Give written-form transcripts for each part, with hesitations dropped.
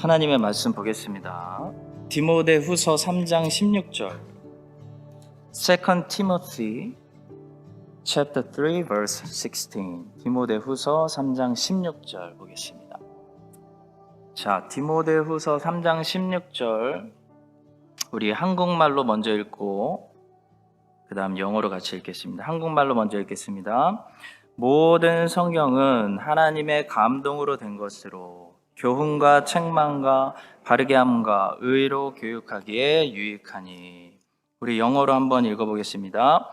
하나님의 말씀 보겠습니다. 디모데후서 3장 16절. 2 Timothy chapter 3 verse 16. 디모데후서 3장 16절 보겠습니다. 자, 디모데후서 3장 16절 우리 한국말로 먼저 읽고 그 다음 영어로 같이 읽겠습니다. 한국말로 먼저 읽겠습니다. 모든 성경은 하나님의 감동으로 된 것으로 교훈과 책망과 바르게 함과 의로 교육하기에 유익하니. 우리 영어로 한번 읽어보겠습니다.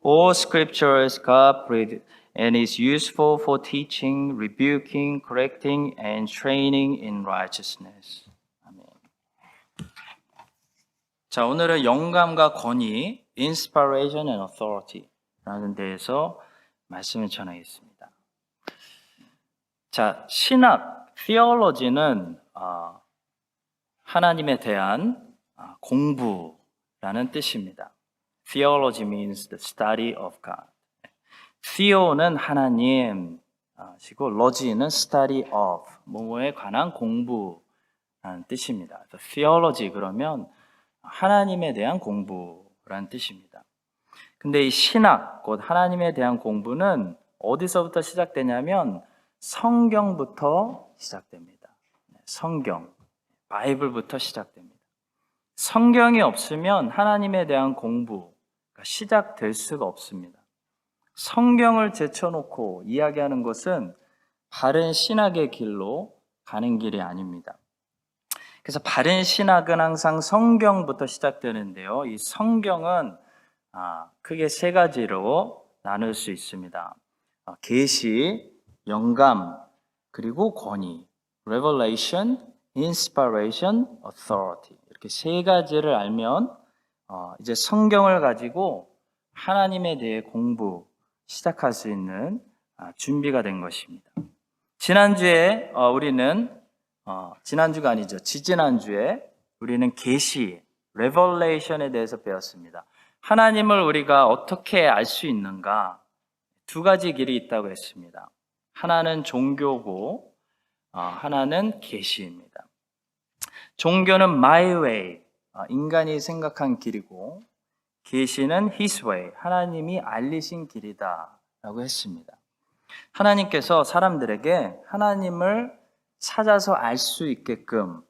All scripture is God-breathed and is useful for teaching, rebuking, correcting, and training in righteousness. 아멘. 자, 오늘은 영감과 권위, inspiration and authority 라는 데에서 말씀을 전하겠습니다. 자, 신학, theology는 하나님에 대한 공부라는 뜻입니다. Theology means the study of God. Theo는 하나님이고 logy는 study of, 뭐뭐에 관한 공부라는 뜻입니다. Theology 그러면 하나님에 대한 공부라는 뜻입니다. 근데 이 신학, 곧 하나님에 대한 공부는 어디서부터 시작되냐면 성경부터 시작됩니다. 성경, 바이블부터 시작됩니다. 성경이 없으면 하나님에 대한 공부가 시작될 수가 없습니다. 성경을 제쳐놓고 이야기하는 것은 바른 신학의 길로 가는 길이 아닙니다. 그래서 바른 신학은 항상 성경부터 시작되는데요. 이 성경은 크게 세 가지로 나눌 수 있습니다. 계시, 영감, 그리고 권위, revelation, inspiration, authority. 이렇게 세 가지를 알면 이제 성경을 가지고 하나님에 대해 공부 시작할 수 있는 준비가 된 것입니다. 지난주에 지난주가 아니죠. 지지난주에 우리는 계시, revelation에 대해서 배웠습니다. 하나님을 우리가 어떻게 알 수 있는가? 두 가지 길이 있다고 했습니다. 하나는 종교고 하나는 계시입니다. 종교는 my way, 인간이 생각한 길이고 계시는 his way, 하나님이 알리신 길이다 라고 했습니다. 하나님께서 사람들에게 하나님을 찾아서 알 수 있게끔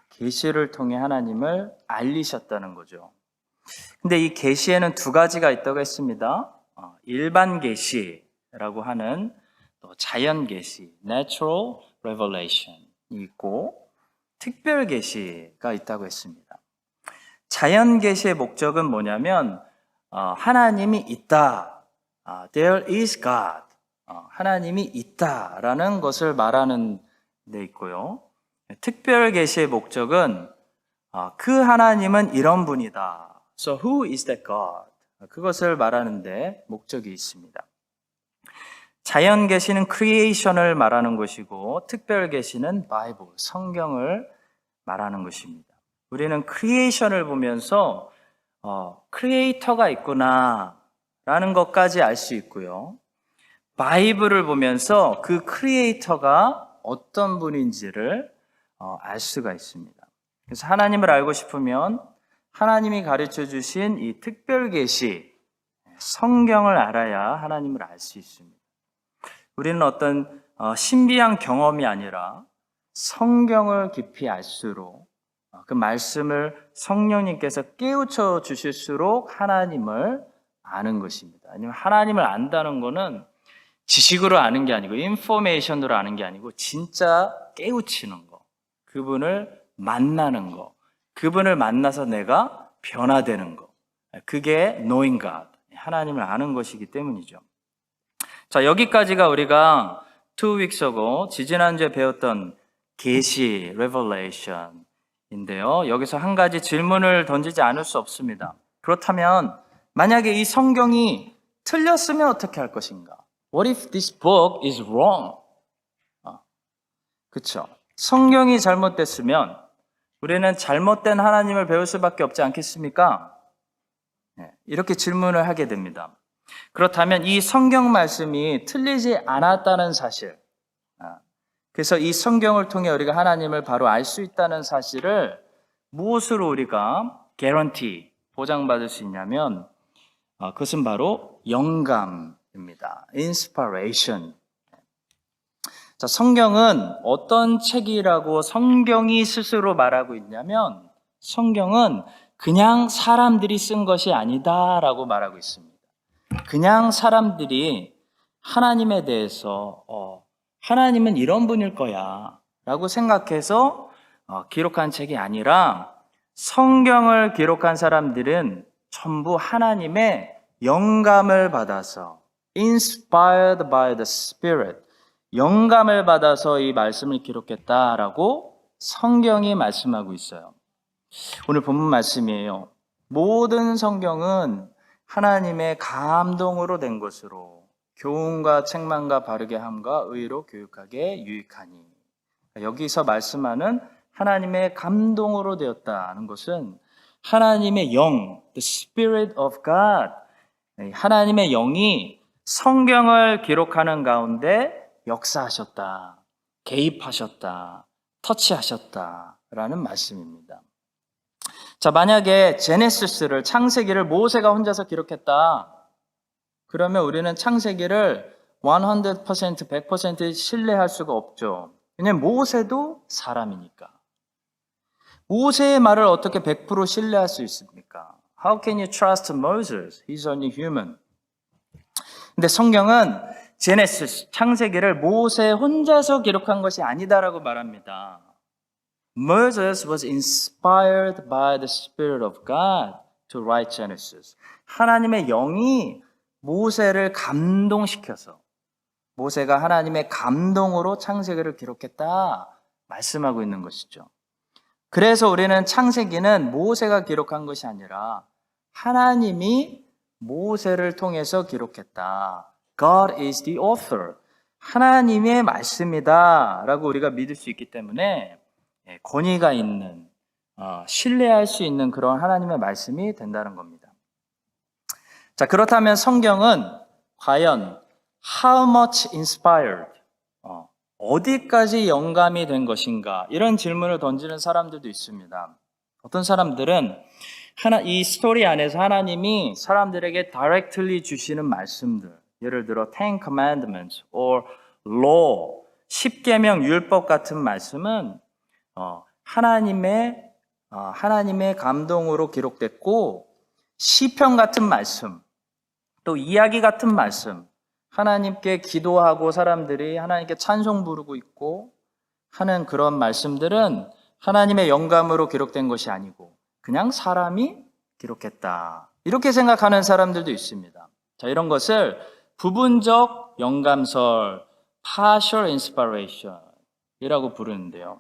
계시를 통해 하나님을 알리셨다는 거죠. 근데 이 계시에는 두 가지가 있다고 했습니다. 일반 계시라고 하는 또 자연 계시, natural revelation이 있고 특별 계시가 있다고 했습니다. 자연 계시의 목적은 뭐냐면 하나님이 있다, there is God, 하나님이 있다라는 것을 말하는 데 있고요. 특별 계시의 목적은 그 하나님은 이런 분이다. So who is that God? 그것을 말하는 데 목적이 있습니다. 자연 계시는 크리에이션을 말하는 것이고 특별 계시는 바이블, 성경을 말하는 것입니다. 우리는 크리에이션을 보면서 크리에이터가 있구나 라는 것까지 알 수 있고요. 바이블을 보면서 그 크리에이터가 어떤 분인지를 알 수가 있습니다. 그래서 하나님을 알고 싶으면 하나님이 가르쳐 주신 이 특별 계시, 성경을 알아야 하나님을 알 수 있습니다. 우리는 어떤 신비한 경험이 아니라 성경을 깊이 알수록 그 말씀을 성령님께서 깨우쳐 주실수록 하나님을 아는 것입니다. 아니면 하나님을 안다는 것은 지식으로 아는 게 아니고 인포메이션으로 아는 게 아니고 진짜 깨우치는 거, 그분을 만나는 거, 그분을 만나서 내가 변화되는 거, 그게 knowing God, 하나님을 아는 것이기 때문이죠. 자, 여기까지가 우리가 2 weeks ago 지지난주에 배웠던 계시, revelation인데요. 여기서 한 가지 질문을 던지지 않을 수 없습니다. 그렇다면 만약에 이 성경이 틀렸으면 어떻게 할 것인가? What if this book is wrong? 그렇죠. 성경이 잘못됐으면 우리는 잘못된 하나님을 배울 수밖에 없지 않겠습니까? 이렇게 질문을 하게 됩니다. 그렇다면 이 성경 말씀이 틀리지 않았다는 사실, 그래서 이 성경을 통해 우리가 하나님을 바로 알 수 있다는 사실을 무엇으로 우리가 개런티, 보장받을 수 있냐면 그것은 바로 영감입니다. inspiration. 자, 성경은 어떤 책이라고 성경이 스스로 말하고 있냐면 성경은 그냥 사람들이 쓴 것이 아니다라고 말하고 있습니다. 그냥 사람들이 하나님에 대해서 하나님은 이런 분일 거야 라고 생각해서 기록한 책이 아니라 성경을 기록한 사람들은 전부 하나님의 영감을 받아서 inspired by the Spirit, 영감을 받아서 이 말씀을 기록했다라고 성경이 말씀하고 있어요. 오늘 본문 말씀이에요. 모든 성경은 하나님의 감동으로 된 것으로 교훈과 책망과 바르게 함과 의로 교육하게 유익하니. 여기서 말씀하는 하나님의 감동으로 되었다는 것은 하나님의 영, the Spirit of God, 하나님의 영이 성경을 기록하는 가운데 역사하셨다, 개입하셨다, 터치하셨다라는 말씀입니다. 자, 만약에 제네시스를, 창세기를 모세가 혼자서 기록했다. 그러면 우리는 창세기를 100%, 100% 신뢰할 수가 없죠. 왜냐하면 모세도 사람이니까. 모세의 말을 어떻게 100% 신뢰할 수 있습니까? How can you trust Moses? He's only human. 근데 성경은 제네시스, 창세기를 모세 혼자서 기록한 것이 아니다라고 말합니다. Moses was inspired by the Spirit of God to write Genesis. 하나님의 영이 모세를 감동시켜서 모세가 하나님의 감동으로 창세기를 기록했다 말씀하고 있는 것이죠. 그래서 우리는 창세기는 모세가 기록한 것이 아니라 하나님이 모세를 통해서 기록했다. God is the author. 하나님의 말씀이다 라고 우리가 믿을 수 있기 때문에 권위가 있는, 신뢰할 수 있는 그런 하나님의 말씀이 된다는 겁니다. 자, 그렇다면 성경은 과연 how much inspired, 어디까지 영감이 된 것인가? 이런 질문을 던지는 사람들도 있습니다. 어떤 사람들은 이 스토리 안에서 하나님이 사람들에게 directly 주시는 말씀들, 예를 들어 Ten Commandments or Law, 십계명 율법 같은 말씀은 하나님의 감동으로 기록됐고, 시편 같은 말씀, 또 이야기 같은 말씀, 하나님께 기도하고 사람들이 하나님께 찬송 부르고 있고 하는 그런 말씀들은 하나님의 영감으로 기록된 것이 아니고 그냥 사람이 기록했다. 이렇게 생각하는 사람들도 있습니다. 자, 이런 것을 부분적 영감설, partial inspiration 이라고 부르는데요.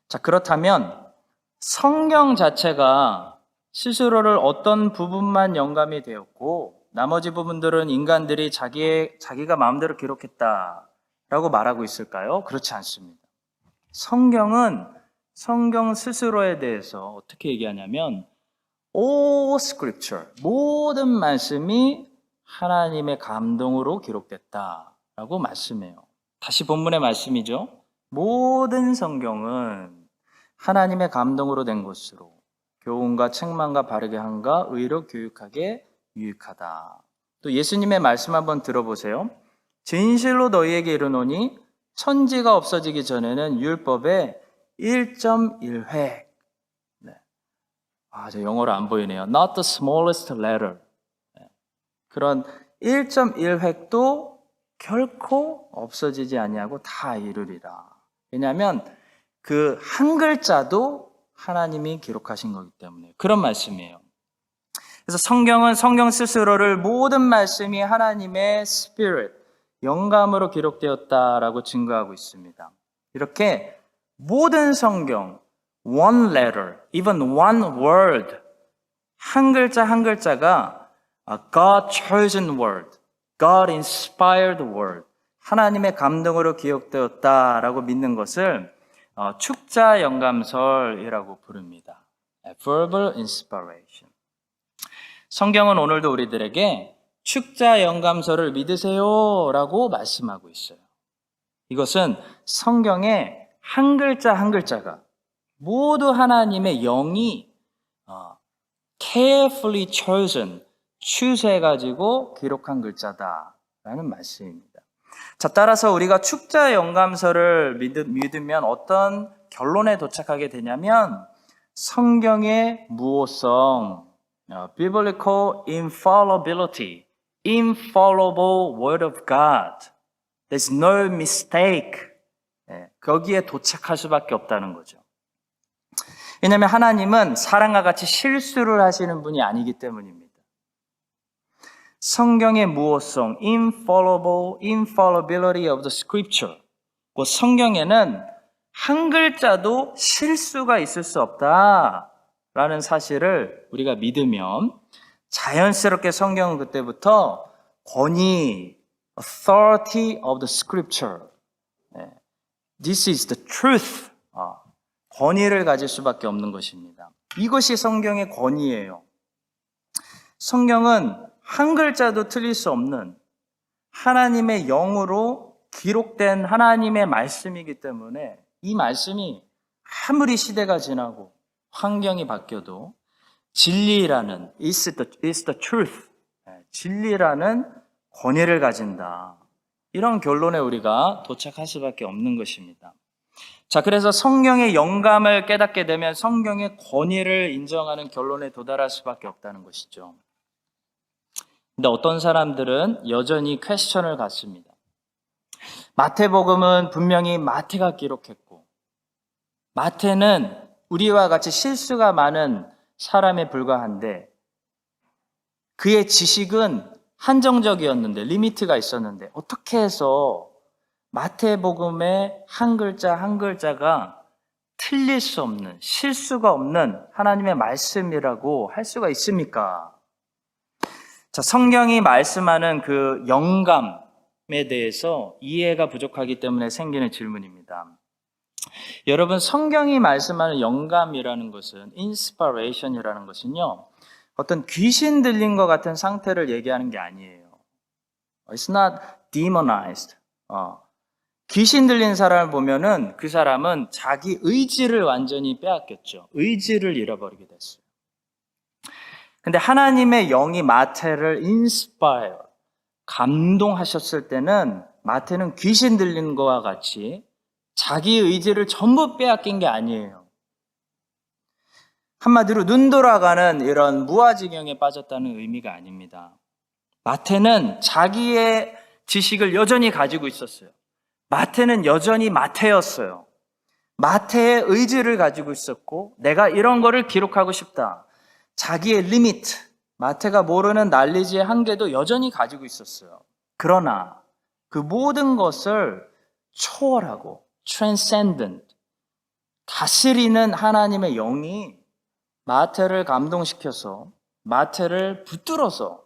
자, 그렇다면 성경 자체가 스스로를 어떤 부분만 영감이 되었고 나머지 부분들은 인간들이 자기가 마음대로 기록했다라고 말하고 있을까요? 그렇지 않습니다. 성경은 성경 스스로에 대해서 어떻게 얘기하냐면 all scripture, 모든 말씀이 하나님의 감동으로 기록됐다라고 말씀해요. 다시 본문의 말씀이죠. 모든 성경은 하나님의 감동으로 된 것으로 교훈과 책망과 바르게 함과 의로 교육하게 유익하다. 또 예수님의 말씀 한번 들어보세요. 진실로 너희에게 이르노니 천지가 없어지기 전에는 율법의 1.1획. 네. 저 영어로 안 보이네요. Not the smallest letter. 네. 그런 1.1획도 결코 없어지지 아니하고 다 이루리라. 왜냐하면 그 한 글자도 하나님이 기록하신 거기 때문에 그런 말씀이에요. 그래서 성경은 성경 스스로를 모든 말씀이 하나님의 Spirit, 영감으로 기록되었다라고 증거하고 있습니다. 이렇게 모든 성경, one letter, even one word, 한 글자 한 글자가 God chosen word, God inspired word, 하나님의 감동으로 기록되었다라고 믿는 것을 축자 영감설이라고 부릅니다. verbal inspiration. 성경은 오늘도 우리들에게 축자 영감설을 믿으세요 라고 말씀하고 있어요. 이것은 성경의 한 글자 한 글자가 모두 하나님의 영이 carefully chosen, choose-해가지고 기록한 글자다라는 말씀입니다. 자, 따라서 우리가 축자 영감서를 믿으면 어떤 결론에 도착하게 되냐면 성경의 무오성, biblical infallibility, infallible word of God, there's no mistake, 거기에 도착할 수밖에 없다는 거죠. 왜냐하면 하나님은 사람과 같이 실수를 하시는 분이 아니기 때문입니다. 성경의 무오성, infallibility of the scripture, 그 성경에는 한 글자도 실수가 있을 수 없다라는 사실을 우리가 믿으면 자연스럽게 성경은 그때부터 권위, authority of the scripture, this is the truth, 권위를 가질 수밖에 없는 것입니다. 이것이 성경의 권위예요. 성경은 한 글자도 틀릴 수 없는 하나님의 영으로 기록된 하나님의 말씀이기 때문에 이 말씀이 아무리 시대가 지나고 환경이 바뀌어도 진리라는 is the truth, 진리라는 권위를 가진다. 이런 결론에 우리가 도착할 수밖에 없는 것입니다. 자, 그래서 성경의 영감을 깨닫게 되면 성경의 권위를 인정하는 결론에 도달할 수밖에 없다는 것이죠. 근데 어떤 사람들은 여전히 퀘스천을 갖습니다. 마태복음은 분명히 마태가 기록했고, 마태는 우리와 같이 실수가 많은 사람에 불과한데, 그의 지식은 한정적이었는데, 리미트가 있었는데, 어떻게 해서 마태복음의 한 글자 한 글자가 틀릴 수 없는, 실수가 없는 하나님의 말씀이라고 할 수가 있습니까? 자, 성경이 말씀하는 그 영감에 대해서 이해가 부족하기 때문에 생기는 질문입니다. 여러분, 성경이 말씀하는 영감이라는 것은, inspiration이라는 것은요, 어떤 귀신 들린 것 같은 상태를 얘기하는 게 아니에요. It's not demonized. 귀신 들린 사람을 보면은 그 사람은 자기 의지를 완전히 빼앗겼죠. 의지를 잃어버리게 됐어요. 근데 하나님의 영이 마태를 inspire, 감동하셨을 때는 마태는 귀신 들린 것과 같이 자기 의지를 전부 빼앗긴 게 아니에요. 한마디로 눈 돌아가는 이런 무아지경에 빠졌다는 의미가 아닙니다. 마태는 자기의 지식을 여전히 가지고 있었어요. 마태는 여전히 마태였어요. 마태의 의지를 가지고 있었고, 내가 이런 거를 기록하고 싶다. 자기의 리미트, 마태가 모르는 난리지의 한계도 여전히 가지고 있었어요. 그러나 그 모든 것을 초월하고 transcendent, 다스리는 하나님의 영이 마태를 감동시켜서 마태를 붙들어서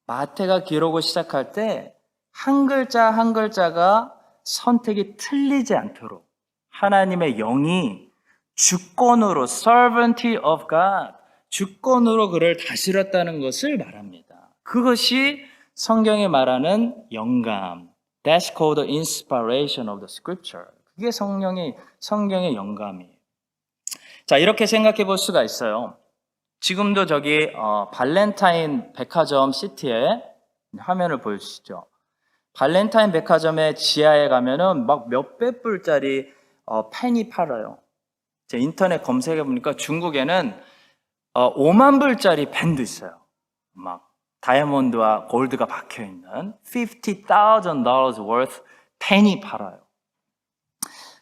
마태가 기록을 시작할 때 한 글자 한 글자가 선택이 틀리지 않도록 하나님의 영이 주권으로 servant of God, 주권으로 그를 다스렸다는 것을 말합니다. 그것이 성경이 말하는 영감, that's called the inspiration of the scripture. 그게 성경의 영감이에요. 자, 이렇게 생각해 볼 수가 있어요. 지금도 저기 발렌타인 백화점 시티에 화면을 보여주시죠. 발렌타인 백화점의 지하에 가면은 막 몇백 불짜리 펜이 팔아요. 제가 인터넷 검색해 보니까 중국에는 5만 불짜리 펜도 있어요. 막 다이아몬드와 골드가 박혀 있는 $50,000 worth 펜이 팔아요.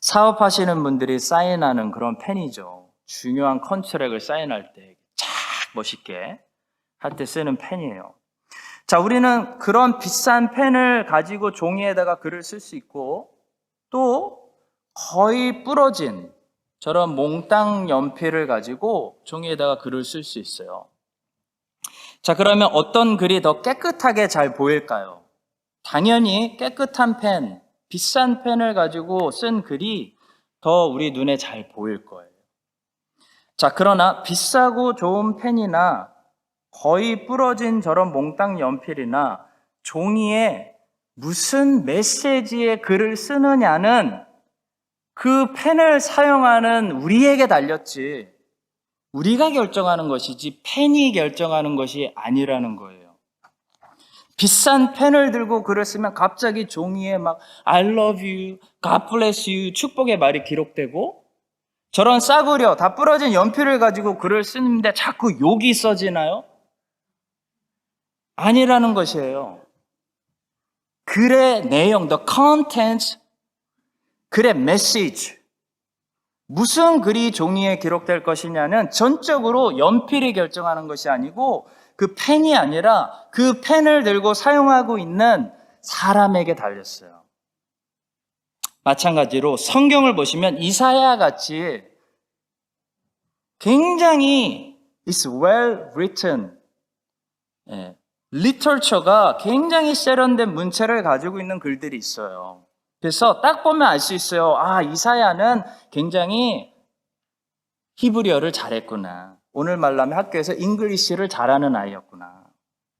사업하시는 분들이 사인하는 그런 펜이죠. 중요한 컨트랙을 사인할 때 쫙 멋있게 할 때 쓰는 펜이에요. 자, 우리는 그런 비싼 펜을 가지고 종이에다가 글을 쓸 수 있고, 또 거의 부러진 저런 몽땅 연필을 가지고 종이에다가 글을 쓸 수 있어요. 자, 그러면 어떤 글이 더 깨끗하게 잘 보일까요? 당연히 깨끗한 펜, 비싼 펜을 가지고 쓴 글이 더 우리 눈에 잘 보일 거예요. 자, 그러나 비싸고 좋은 펜이나 거의 부러진 저런 몽땅 연필이나 종이에 무슨 메시지의 글을 쓰느냐는 그 펜을 사용하는 우리에게 달렸지, 우리가 결정하는 것이지 펜이 결정하는 것이 아니라는 거예요. 비싼 펜을 들고 글을 쓰면 갑자기 종이에 막 I love you, God bless you, 축복의 말이 기록되고, 저런 싸구려 다 부러진 연필을 가지고 글을 쓰는데 자꾸 욕이 써지나요? 아니라는 것이에요. 글의 내용, the content, 글의 메시지, 무슨 글이 종이에 기록될 것이냐는 전적으로 연필이 결정하는 것이 아니고 그 펜이 아니라 그 펜을 들고 사용하고 있는 사람에게 달렸어요. 마찬가지로 성경을 보시면 이사야 같이 굉장히 it's well written, 리터처가 굉장히 세련된 문체를 가지고 있는 글들이 있어요. 그래서 딱 보면 알 수 있어요. 아, 이사야는 굉장히 히브리어를 잘했구나. 오늘 말로 하면 학교에서 잉글리시를 잘하는 아이였구나.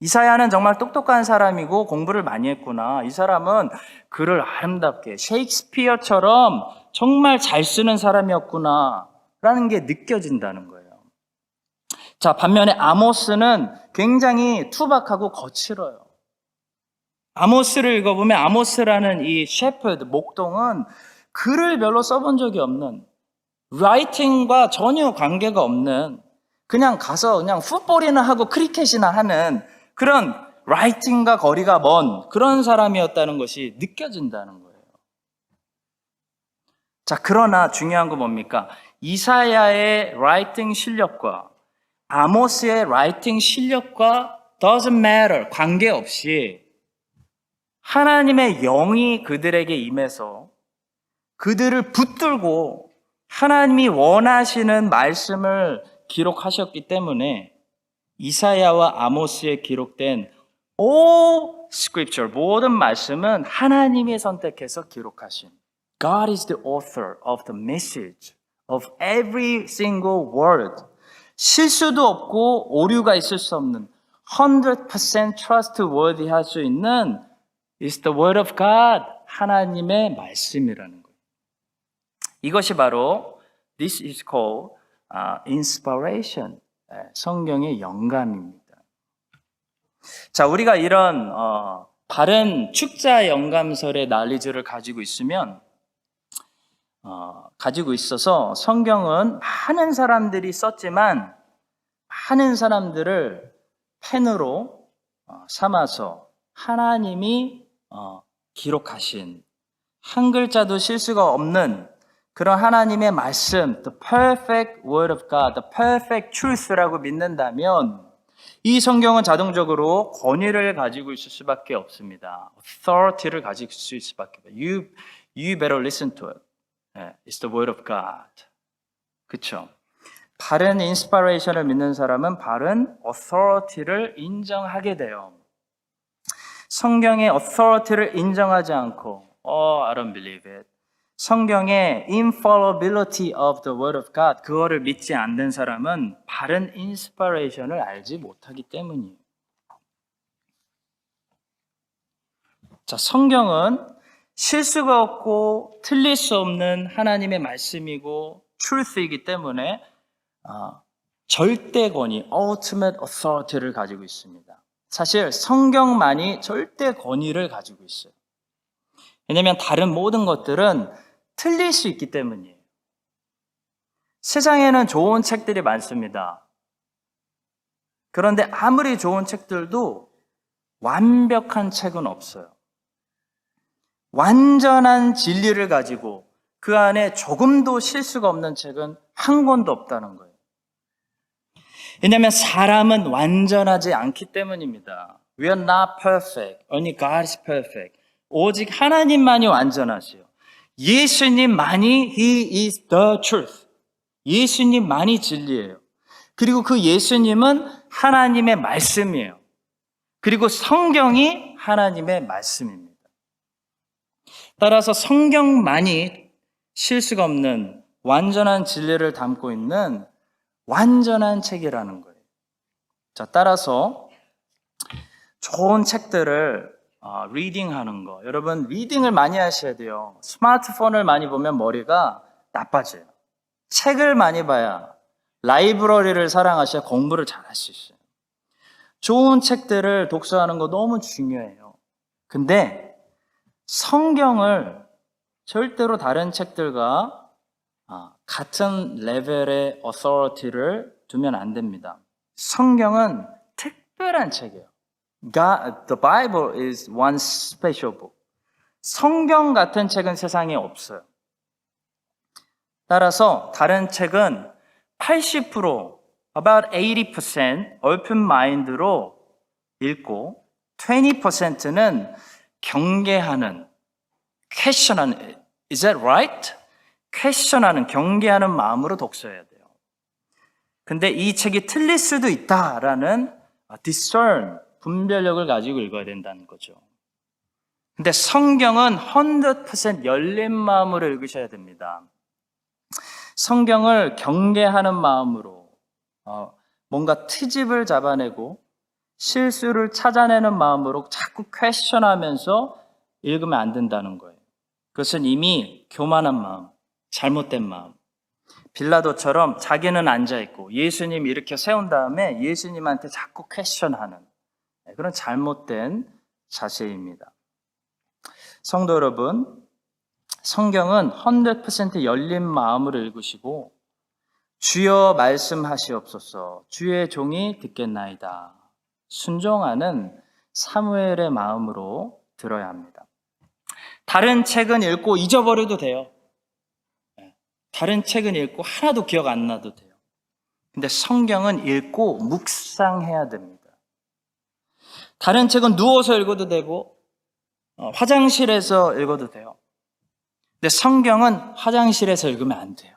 이사야는 정말 똑똑한 사람이고 공부를 많이 했구나. 이 사람은 글을 아름답게 셰익스피어처럼 정말 잘 쓰는 사람이었구나 라는 게 느껴진다는 거예요. 자, 반면에 아모스는 굉장히 투박하고 거칠어요. 아모스를 읽어보면 아모스라는 이 셰퍼드, 목동은 글을 별로 써본 적이 없는, 라이팅과 전혀 관계가 없는, 그냥 가서 그냥 풋볼이나 하고 크리켓이나 하는 그런 라이팅과 거리가 먼 그런 사람이었다는 것이 느껴진다는 거예요. 자, 그러나 중요한 건 뭡니까? 이사야의 라이팅 실력과 아모스의 라이팅 실력과 doesn't matter, 관계없이 하나님의 영이 그들에게 임해서 그들을 붙들고 하나님이 원하시는 말씀을 기록하셨기 때문에 이사야와 아모스에 기록된 all scripture, 모든 말씀은 하나님이 선택해서 기록하신, God is the author of the message of every single word. 실수도 없고 오류가 있을 수 없는 100% trustworthy 할 수 있는 is the word of God, 하나님의 말씀이라는 거예요. 이것이 바로 this is called inspiration, 성경의 영감입니다. 자, 우리가 이런 바른 축자 영감설의 난리지를 가지고 있으면 가지고 있어서 성경은 많은 사람들이 썼지만 많은 사람들을 펜으로 삼아서 하나님이 기록하신 한 글자도 실수가 없는 그런 하나님의 말씀, the perfect word of God, the perfect truth라고 믿는다면 이 성경은 자동적으로 권위를 가지고 있을 수밖에 없습니다. authority를 가지고 있을 수밖에 없어요. You better listen to it. It's the word of God. 그렇죠? 바른 인스피레이션을 믿는 사람은 바른 authority를 인정하게 돼요. 성경의 authority를 인정하지 않고 I don't believe it. 성경의 infallibility of the word of God, 그거를 믿지 않는 사람은 바른 인스피레이션을 알지 못하기 때문이에요. 자, 성경은 실수가 없고 틀릴 수 없는 하나님의 말씀이고 truth이기 때문에 절대 권위, ultimate authority를 가지고 있습니다. 사실 성경만이 절대 권위를 가지고 있어요. 왜냐하면 다른 모든 것들은 틀릴 수 있기 때문이에요. 세상에는 좋은 책들이 많습니다. 그런데 아무리 좋은 책들도 완벽한 책은 없어요. 완전한 진리를 가지고 그 안에 조금도 실수가 없는 책은 한 권도 없다는 거예요. 왜냐하면 사람은 완전하지 않기 때문입니다. We are not perfect. Only God is perfect. 오직 하나님만이 완전하시요. 예수님만이 He is the truth. 예수님만이 진리예요. 그리고 그 예수님은 하나님의 말씀이에요. 그리고 성경이 하나님의 말씀입니다. 따라서 성경만이 실수가 없는 완전한 진리를 담고 있는 완전한 책이라는 거예요. 자, 따라서 좋은 책들을 리딩하는 거. 여러분, 리딩을 많이 하셔야 돼요. 스마트폰을 많이 보면 머리가 나빠져요. 책을 많이 봐야, 라이브러리를 사랑하셔야 공부를 잘 할 수 있어요. 좋은 책들을 독서하는 거 너무 중요해요. 근데 성경을 절대로 다른 책들과 같은 레벨의 authority를 두면 안 됩니다. 성경은 특별한 책이에요. The Bible is one special book. 성경 같은 책은 세상에 없어요. 따라서 다른 책은 80%, about 80% open mind로 읽고 20%는 경계하는, question하는, is that right? question하는, 경계하는 마음으로 독서해야 돼요. 근데 이 책이 틀릴 수도 있다라는 discern, 분별력을 가지고 읽어야 된다는 거죠. 근데 성경은 100% 열린 마음으로 읽으셔야 됩니다. 성경을 경계하는 마음으로 뭔가 트집을 잡아내고 실수를 찾아내는 마음으로 자꾸 퀘스천하면서 읽으면 안 된다는 거예요. 그것은 이미 교만한 마음, 잘못된 마음. 빌라도처럼 자기는 앉아있고 예수님 이렇게 세운 다음에 예수님한테 자꾸 퀘스천하는 그런 잘못된 자세입니다. 성도 여러분, 성경은 100% 열린 마음으로 읽으시고 주여 말씀하시옵소서, 주의 종이 듣겠나이다. 순종하는 사무엘의 마음으로 들어야 합니다. 다른 책은 읽고 잊어버려도 돼요. 다른 책은 읽고 하나도 기억 안 나도 돼요. 근데 성경은 읽고 묵상해야 됩니다. 다른 책은 누워서 읽어도 되고 화장실에서 읽어도 돼요. 근데 성경은 화장실에서 읽으면 안 돼요.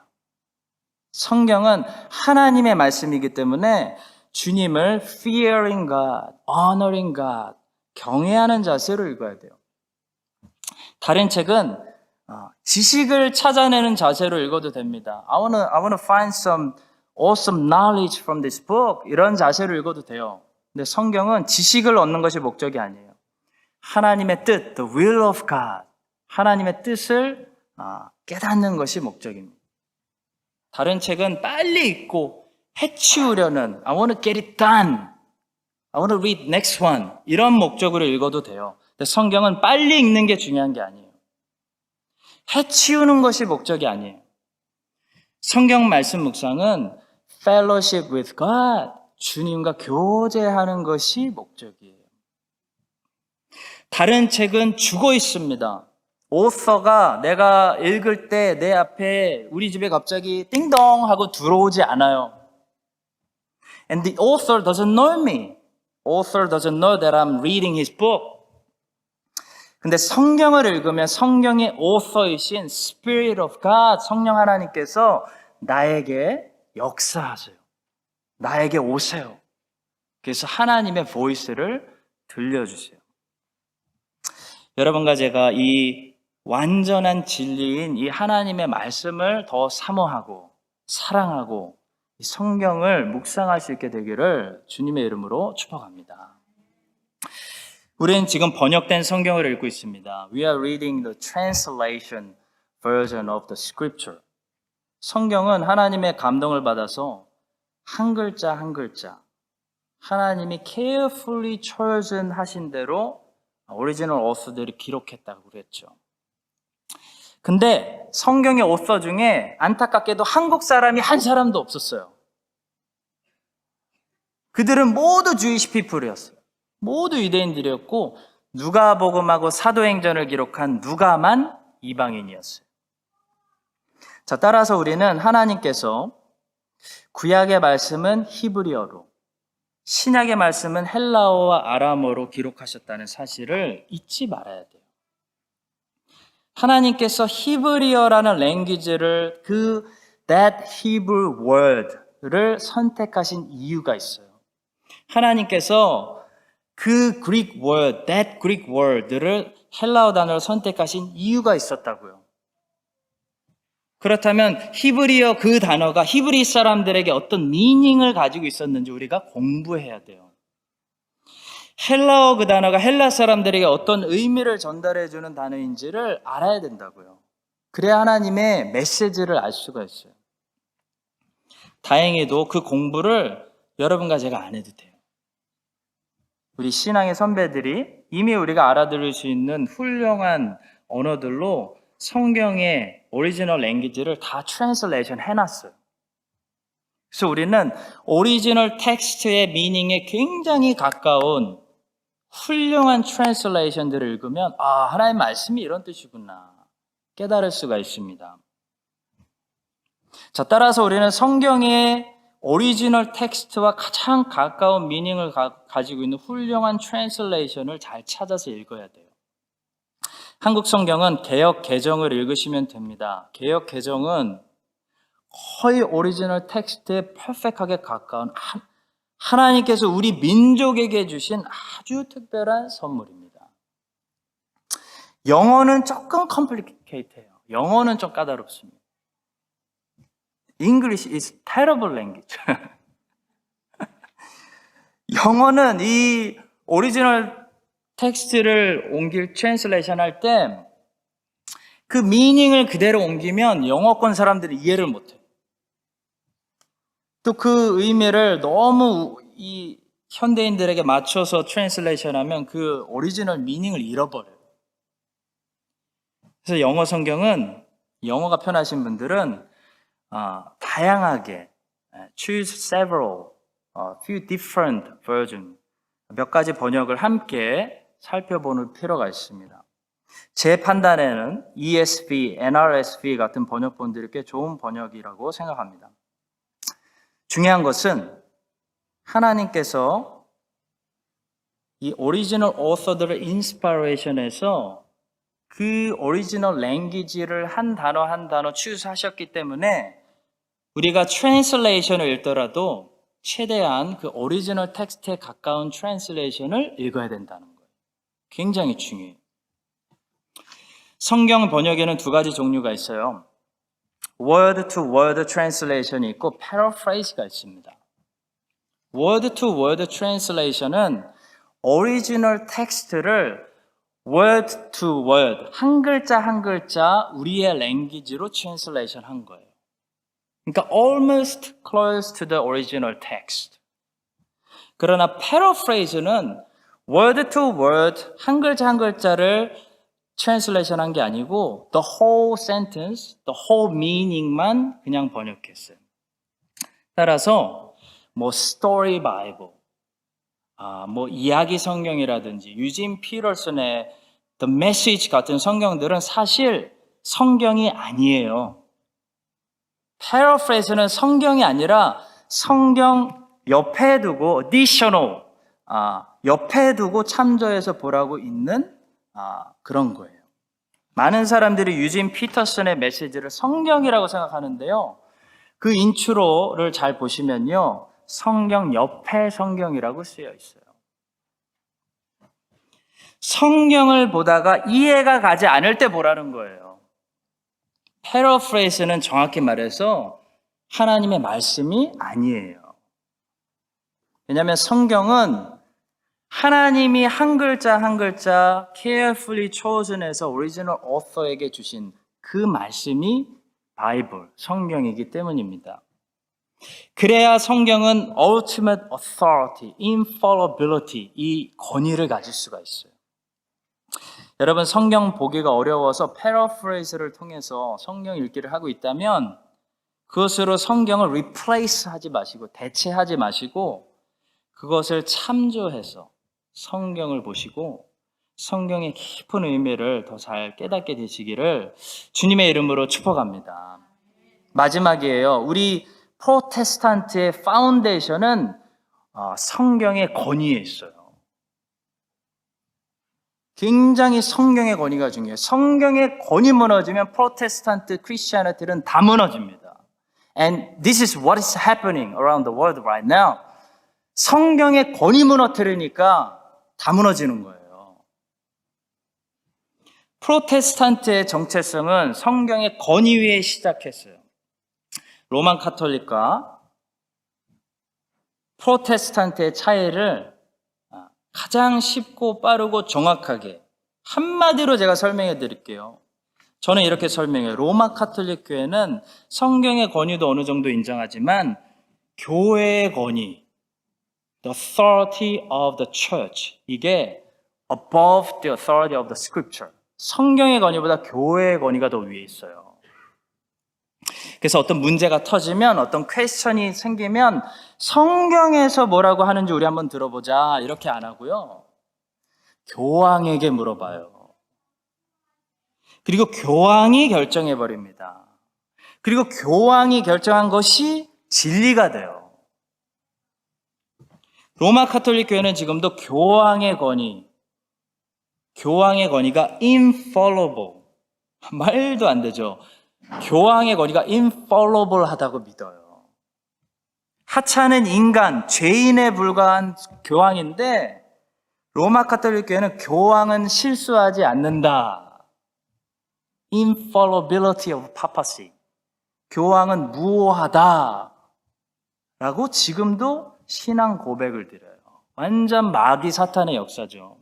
성경은 하나님의 말씀이기 때문에 주님을 fearing God, honoring God, 경외하는 자세로 읽어야 돼요. 다른 책은 지식을 찾아내는 자세로 읽어도 됩니다. I want to find some awesome knowledge from this book. 이런 자세로 읽어도 돼요. 근데 성경은 지식을 얻는 것이 목적이 아니에요. 하나님의 뜻, the will of God, 하나님의 뜻을 깨닫는 것이 목적입니다. 다른 책은 빨리 읽고 해치우려는 I want to get it done, I want to read next one 이런 목적으로 읽어도 돼요. 근데 성경은 빨리 읽는 게 중요한 게 아니에요. 해치우는 것이 목적이 아니에요. 성경 말씀 묵상은 fellowship with God, 주님과 교제하는 것이 목적이에요. 다른 책은 죽어 있습니다. 오서가 내가 읽을 때 내 앞에 우리 집에 갑자기 띵동 하고 들어오지 않아요. And the author doesn't know me. Author doesn't know that I'm reading his book. 근데 성경을 읽으면 성경의 author이신 Spirit of God, 성령 하나님께서 나에게 역사하세요. 나에게 오세요. 그래서 하나님의 보이스를 들려주세요. 여러분과 제가 이 완전한 진리인 이 하나님의 말씀을 더 사모하고 사랑하고 이 성경을 묵상할 수 있게 되기를 주님의 이름으로 축복합니다. 우리는 지금 번역된 성경을 읽고 있습니다. We are reading the translation version of the scripture. 성경은 하나님의 감동을 받아서 한 글자 한 글자 하나님이 carefully chosen 하신 대로 오리지널 오서들이 기록했다고 그랬죠. 근데 성경의 오서 중에 안타깝게도 한국 사람이 한 사람도 없었어요. 그들은 모두 주이시 피플이었어요. 모두 유대인들이었고 누가복음하고 사도행전을 기록한 누가만 이방인이었어요. 자, 따라서 우리는 하나님께서 구약의 말씀은 히브리어로, 신약의 말씀은 헬라어와 아람어로 기록하셨다는 사실을 잊지 말아야 돼요. 하나님께서 히브리어라는 랭귀지를 that Hebrew word를 선택하신 이유가 있어요. 하나님께서 그 Greek word, that Greek word를 헬라어 단어로 선택하신 이유가 있었다고요. 그렇다면 히브리어 그 단어가 히브리 사람들에게 어떤 미닝을 가지고 있었는지 우리가 공부해야 돼요. 헬라어 그 단어가 헬라 사람들에게 어떤 의미를 전달해주는 단어인지를 알아야 된다고요. 그래야 하나님의 메시지를 알 수가 있어요. 다행히도 그 공부를 여러분과 제가 안 해도 돼요. 우리 신앙의 선배들이 이미 우리가 알아들을 수 있는 훌륭한 언어들로 성경의 오리지널 랭귀지를 다 트랜슬레이션 해놨어요. 그래서 우리는 오리지널 텍스트의 미닝에 굉장히 가까운 훌륭한 트랜슬레이션들을 읽으면 하나님의 말씀이 이런 뜻이구나 깨달을 수가 있습니다. 자, 따라서 우리는 성경의 오리지널 텍스트와 가장 가까운 미닝을 가지고 있는 훌륭한 트랜슬레이션을 잘 찾아서 읽어야 돼요. 한국 성경은 개역 개정을 읽으시면 됩니다. 개역 개정은 거의 오리지널 텍스트에 퍼펙트하게 가까운 하나님께서 우리 민족에게 주신 아주 특별한 선물입니다. 영어는 조금 컴플리케이트해요. 영어는 좀 까다롭습니다. English is terrible language. 영어는 이 오리지널 텍스트를 트랜슬레이션 할 때 그 미닝을 그대로 옮기면 영어권 사람들이 이해를 못해요. 또 그 의미를 너무 이 현대인들에게 맞춰서 트랜슬레이션 하면 그 오리지널 미닝을 잃어버려요. 그래서 영어 성경은 영어가 편하신 분들은 다양하게 choose several, few different version 몇 가지 번역을 함께 살펴보는 필요가 있습니다. 제 판단에는 ESV, NRSV 같은 번역본들이 꽤 좋은 번역이라고 생각합니다. 중요한 것은 하나님께서 이 오리지널 오서들을 인스파레이션해서 그 오리지널 랭귀지를 한 단어 한 단어 추스하셨기 때문에 우리가 트랜슬레이션을 읽더라도 최대한 그 오리지널 텍스트에 가까운 트랜슬레이션을 읽어야 된다는 거예요. 굉장히 중요해요. 성경 번역에는 두 가지 종류가 있어요. word to word translation이 있고 paraphrase가 있습니다. word to word translation은 오리지널 텍스트를 word to word, 한 글자 한 글자 우리의 랭귀지로 translation 한 거예요. 그러니까 almost close to the original text. 그러나 paraphrase는 word to word, 한 글자 한 글자를 translation 한 게 아니고 the whole sentence, the whole meaning만 그냥 번역했어요. 따라서 story bible, 이야기 성경이라든지 유진 피터슨의 The Message 같은 성경들은 사실 성경이 아니에요. paraphrase는 성경이 아니라 성경 옆에 두고 additional, 옆에 두고 참조해서 보라고 있는 그런 거예요. 많은 사람들이 유진 피터슨의 메시지를 성경이라고 생각하는데요. 그 인트로를 잘 보시면요. 성경 옆에 성경이라고 쓰여 있어요. 성경을 보다가 이해가 가지 않을 때 보라는 거예요. 패러프레이스는 정확히 말해서 하나님의 말씀이 아니에요. 왜냐하면 성경은 하나님이 한 글자 한 글자 carefully chosen해서 오리지널 author에게 주신 그 말씀이 바이블, 성경이기 때문입니다. 그래야 성경은 ultimate authority, infallibility, 이 권위를 가질 수가 있어요. 여러분 성경 보기가 어려워서 패러프레이즈를 통해서 성경 읽기를 하고 있다면 그것으로 성경을 replace 하지 마시고 대체하지 마시고 그것을 참조해서 성경을 보시고 성경의 깊은 의미를 더 잘 깨닫게 되시기를 주님의 이름으로 축복합니다. 마지막이에요. 우리 프로테스탄트의 파운데이션은 성경의 권위에 있어요. 굉장히 성경의 권위가 중요해요. 성경의 권위 무너지면 프로테스탄트 크리스티아니티는 다 무너집니다. And this is what is happening around the world right now. 성경의 권위 무너뜨리니까 다 무너지는 거예요. 프로테스탄트의 정체성은 성경의 권위 위에 시작했어요. 로만 카톨릭과 프로테스탄트의 차이를 가장 쉽고 빠르고 정확하게 한마디로 제가 설명해 드릴게요. 저는 이렇게 설명해요. 로마 카톨릭 교회는 성경의 권위도 어느 정도 인정하지만 교회의 권위, the authority of the church, 이게 above the authority of the scripture. 성경의 권위보다 교회의 권위가 더 위에 있어요. 그래서 어떤 문제가 터지면, 어떤 퀘스천이 생기면 성경에서 뭐라고 하는지 우리 한번 들어보자 이렇게 안 하고요. 교황에게 물어봐요. 그리고 교황이 결정해버립니다. 그리고 교황이 결정한 것이 진리가 돼요. 로마 카톨릭 교회는 지금도 교황의 권위가 infallible. 말도 안 되죠. 교황의 권위가 infallible 하다고 믿어요. 하찮은 인간, 죄인에 불과한 교황인데 로마 카톨릭 교회는 교황은 실수하지 않는다. infallibility of papacy. 교황은 무오하다. 라고 지금도 신앙 고백을 드려요. 완전 마귀 사탄의 역사죠.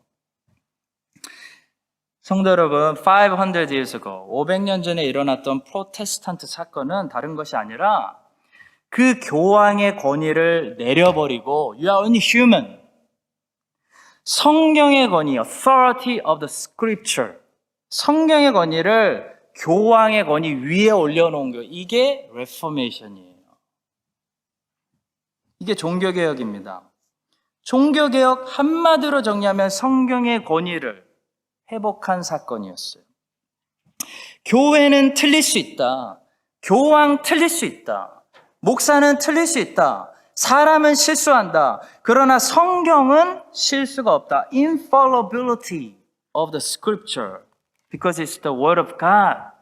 성도 여러분, 500 years ago, 500년 전에 일어났던 프로테스탄트 사건은 다른 것이 아니라 그 교황의 권위를 내려버리고 You are only human. 성경의 권위, authority of the scripture. 성경의 권위를 교황의 권위 위에 올려놓은 거. 이게 레포메이션이에요. 이게 종교개혁입니다. 종교개혁 한마디로 정리하면 성경의 권위를 회복한 사건이었어요. 교회는 틀릴 수 있다. 교황 틀릴 수 있다. 목사는 틀릴 수 있다. 사람은 실수한다. 그러나 성경은 실수가 없다. Infallibility of the scripture. Because it's the word of God.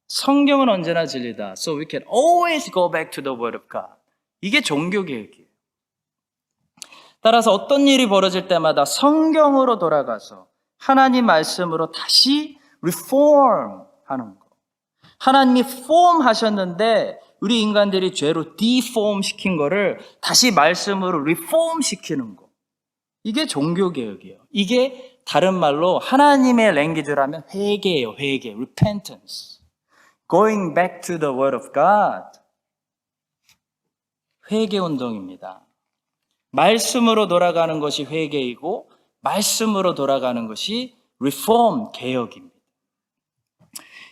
성경은 언제나 진리다. So we can always go back to the word of God. 이게 종교개혁이에요. 따라서 어떤 일이 벌어질 때마다 성경으로 돌아가서 하나님 말씀으로 다시 reform 하는 거. 하나님이 form 하셨는데 우리 인간들이 죄로 deform 시킨 거를 다시 말씀으로 reform 시키는 거. 이게 종교개혁이에요. 이게 다른 말로 하나님의 랭귀지라면 회개예요. 회개, repentance. Going back to the word of God. 회개운동입니다. 말씀으로 돌아가는 것이 회개이고 말씀으로 돌아가는 것이 reform, 개혁입니다.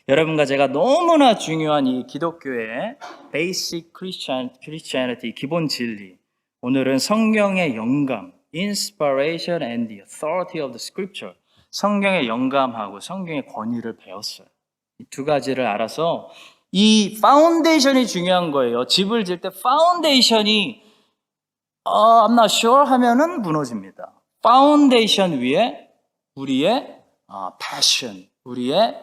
여러분과 제가 너무나 중요한 이 기독교의 basic Christianity, 기본 진리. 오늘은 성경의 영감, inspiration and the authority of the scripture. 성경의 영감하고 성경의 권위를 배웠어요. 이 두 가지를 알아서 이 파운데이션이 중요한 거예요. 집을 질 때 파운데이션이 I'm not sure 하면은 무너집니다. 파운데이션 위에 우리의 passion, 우리의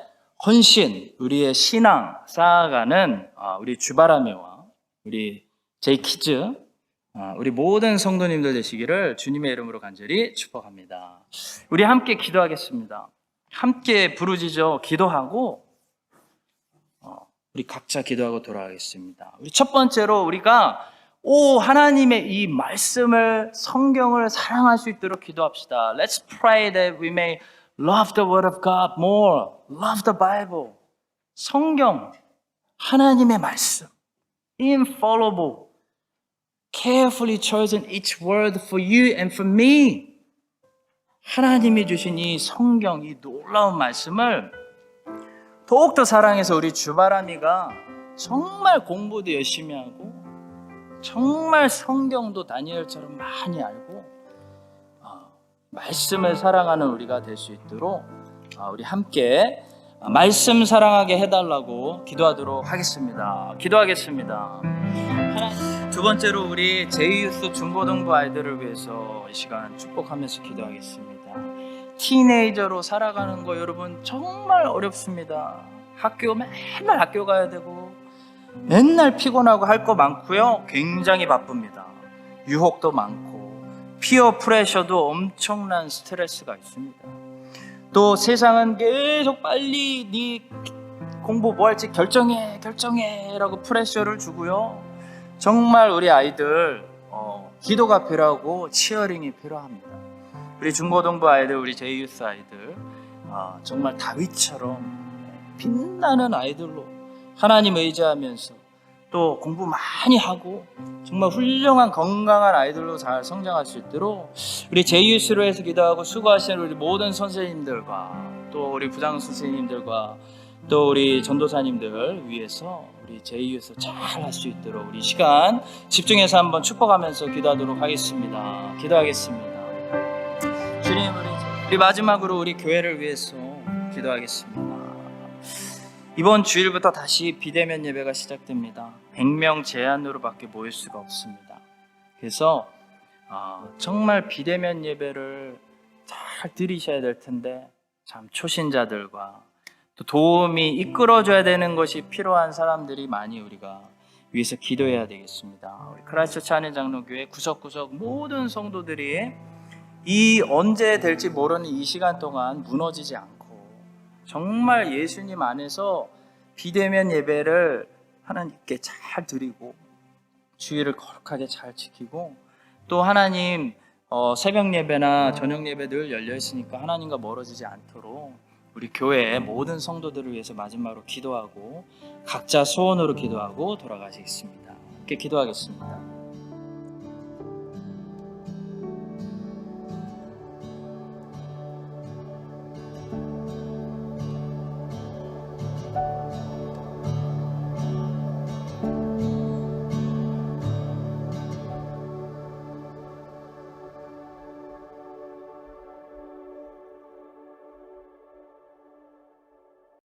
헌신, 우리의 신앙 쌓아가는 우리 주바라메와 우리 제이키즈, 우리 모든 성도님들 되시기를 주님의 이름으로 간절히 축복합니다. 우리 함께 기도하겠습니다. 함께 부르짖어 기도하고 우리 각자 기도하고 돌아가겠습니다. 우리 첫 번째로 우리가 하나님의 이 말씀을, 성경을 사랑할 수 있도록 기도합시다. Let's pray that we may love the word of God more. Love the Bible. 성경, 하나님의 말씀. Infallible. Carefully chosen each word for you and for me. 하나님이 주신 이 성경, 이 놀라운 말씀을 더욱더 사랑해서 우리 주바람이가 정말 공부도 열심히 하고 정말 성경도 다니엘처럼 많이 알고 말씀을 사랑하는 우리가 될 수 있도록 우리 함께 말씀 사랑하게 해달라고 기도하도록 하겠습니다. 기도하겠습니다. 두 번째로 우리 제이유스 중고등부 아이들을 위해서 이 시간 축복하면서 기도하겠습니다. 티네이저로 살아가는 거 여러분 정말 어렵습니다. 맨날 학교 가야 되고 맨날 피곤하고 할 거 많고요. 굉장히 바쁩니다. 유혹도 많고 피어 프레셔도 엄청난 스트레스가 있습니다. 또 세상은 계속 빨리 네 공부 뭐 할지 결정해 라고 프레셔를 주고요. 정말 우리 아이들 기도가 필요하고 치어링이 필요합니다. 우리 중고등부 아이들, 우리 제이유스 아이들 정말 다윗처럼 빛나는 아이들로 하나님 의지하면서 또 공부 많이 하고 정말 훌륭한 건강한 아이들로 잘 성장할 수 있도록 우리 제이유스로 해서 기도하고 수고하시는 우리 모든 선생님들과 또 우리 부장 선생님들과 또 우리 전도사님들 위해서 우리 제이유스 잘 할 수 있도록 우리 시간 집중해서 한번 축복하면서 기도하도록 하겠습니다. 기도하겠습니다. 주님, 우리 마지막으로 우리 교회를 위해서 기도하겠습니다. 이번 주일부터 다시 비대면 예배가 시작됩니다. 100명 제한으로밖에 모일 수가 없습니다. 그래서 정말 비대면 예배를 잘 드리셔야 될 텐데 참 초신자들과 또 도움이 이끌어줘야 되는 것이 필요한 사람들이 많이 우리가 위해서 기도해야 되겠습니다. 우리 크라이스트처치 한인장로교회 구석구석 모든 성도들이 이 언제 될지 모르는 이 시간 동안 무너지지 않고 정말 예수님 안에서 비대면 예배를 하나님께 잘 드리고 주의를 거룩하게 잘 지키고 또 하나님 새벽 예배나 저녁 예배 늘 열려 있으니까 하나님과 멀어지지 않도록 우리 교회의 모든 성도들을 위해서 마지막으로 기도하고 각자 소원으로 기도하고 돌아가시겠습니다. 이렇게 기도하겠습니다.